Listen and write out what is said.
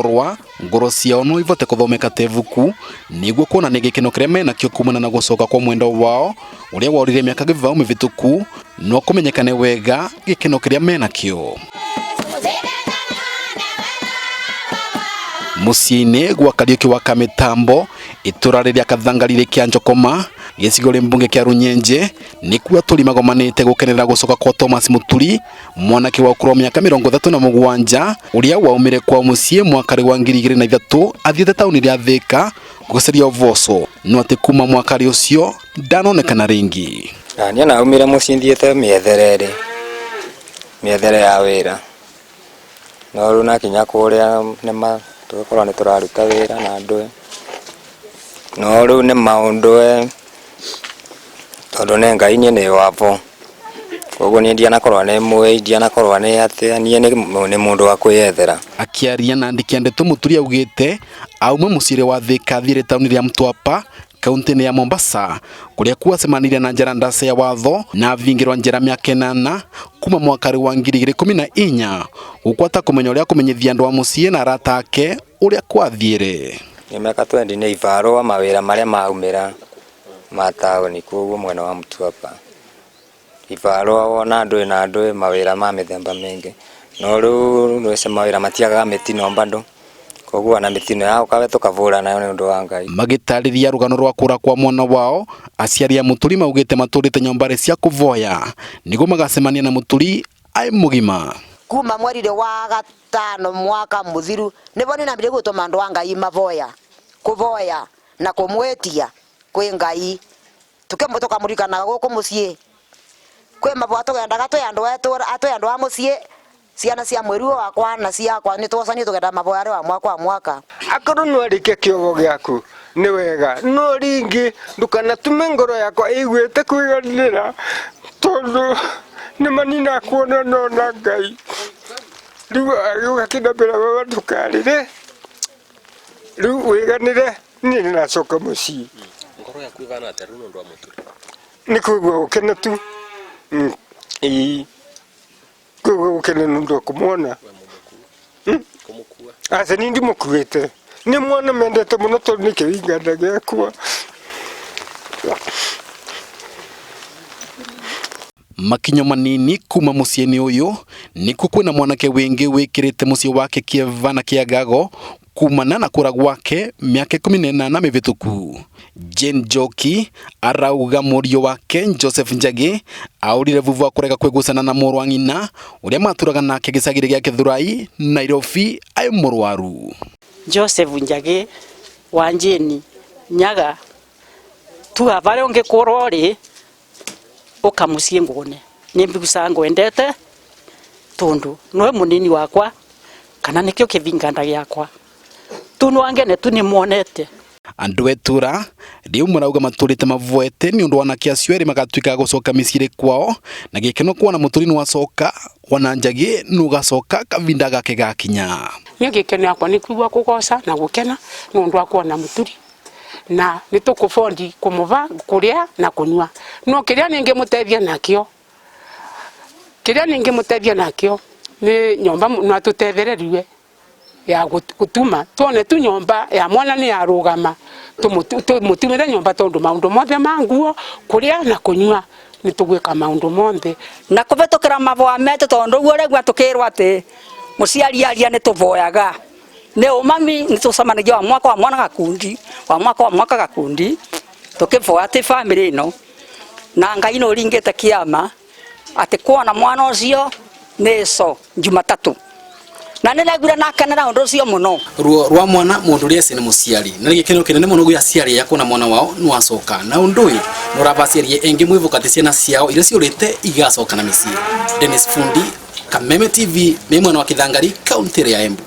korwa ngoro ciao no ivote kuthomeka tevuku niguo kuona ni gikeno kiria mena kio kumana na gucoka kwa mwendo wao uria worire miaka givao mivituku no kumenyekane wega gikeno kiria mena kio. MUCII gwa Kariuki wa Kamitambo itura riria kathangarire kia Njokoma gicigo mbunge kia Runyenje nikuo turimagomanite gukenerera gucoka kwa Thomas Muturi mwanake wa ukuru miaka 37 uria waumire kwa MUCII mwaka wa 2003 athiete tauni ria Thika guceria uvoco no ati kuma mwaka ucio ndanonekana ringi. Ni naumire MUCII thiete miethere ya wira no runa kinya kuria nema tukorwo ni turaruta wira na andu no riu ni maundu tondu ne Ngai ni wapo koguo ni ndianakorwo ni mwe ndianakorwo ni atia ni mundu wa kwiyethera. Akiaria na andiki ndeto Muturi augite auma mucire wa Thika thire tauni ria Mtwapa kaunti-ini ya Mombasa kuria kuacemanirie na njera ndase ya watho na vingirwa njera miaka 8 kuma mwaka wa 2014 gukwata kumenya uria kumenyithia andu a MUCII na arata ake uria kwathiire. Ni miaka 20 ni ivarwa mawira maria maumira mataoni koguo mwena wa Mtwapa ivarwa wona andu mawira ma mithemba mingi no riu nwese mawira matiaga mitino bado koguo na mitino yao kawe tukavura nayo ni undu wa Ngai. Magitariria rugano rwa kura kwa mwana wao aciari a Muturi maugite maturite nyombare cia kuvoya niguo magacemania na Muturi ai mugima. Kuma mweri wa 5 mwaka muthiru niboni na mbire gutuma andu a Ngai mavoya kuvoya na kumwetia kwi Ngai tukembo tukamurikana guku MUCII kwi mabwato gendaga twi andu a MUCII ciana cia mweri wakwa na ciakwa ni twocani tugenda mavoya wa mwaka akorwo no rike kiogo giaku ni wega no ringi ndukana tume ngoro yakwa igwete kwiganira tondu ni manina kuona no na Ngai riu gakina mbere baba ndukarire riu wiganire ni nacoka MUCII. Ngoro yaku igana atia riu nondu wa Muturi ni kuigua gukena tu kuigua gukena nondu wa kumwona kumukua asa ni ndimukuite ni mwana mendete muno tondu ni kiwinganda giakwa. Makinyo manini kuma MUCII uyu niku kwina mwanake wingi wikirite mucii wake Kieva na Kiagago kumana na kura gwake miaka 18 mivituku. Jane Joki arauga murio wake Joseph Njagi aurire vuvu wa kurega kwigucana na muru wa ng'ina uria maturaga nake gicagire gia Kithurai Nairobi ai murwaru. Joseph Njagi wa Jane nyaga tu avare onge korori oka MUCII ngone nimbigusa ngwendete tondu noe munini wakwa kana nikio kivinganda giakwa tunu angene tu ni muonete. Andu etura riu marauga maturite mavoete ni undu wanake acio eri magatuika gucoka miciri kwao na gikeno kuona Muturi ni wacoka wana Njagi nugacoka kavinda gake gakinya. Ni gikeno yakwa ni kuigua kugoca na gukena ni undu wa kuona Muturi na nitukufondi kumuva kuria na kunywa no kiria ninge mutethia nakio ni nyomba no tutethererie ya gutuma tuone tu nyomba ya mwana ni arugama tumutumire nyomba tondu maundu mothe manguo kuria na kunywa ni tugwika maundu mothe na kuvetokera mavoa mete tondu guo regwa tukirwa ati muciari aria ni tuvoyaga ne umami ni tucamanagia wa mwaka wa mwaka gakundi tukivoya ati family no na Ngai no ringite kiama ati kuona mwana ucio neso Jumatatu na nilegura nakenera undu ucio muno ruo rwa mwana mundu ria cene muciari na gikeno kinene muno gwa aciari ya kuona mwana wao ni wacoka na undui no rabaciarie engi mwivukati ciana ciao iria ciurite igacoka na micii. Dennis Fundi, Kameme TV, ni mwana wa Kithangari, kaunti ya Embu.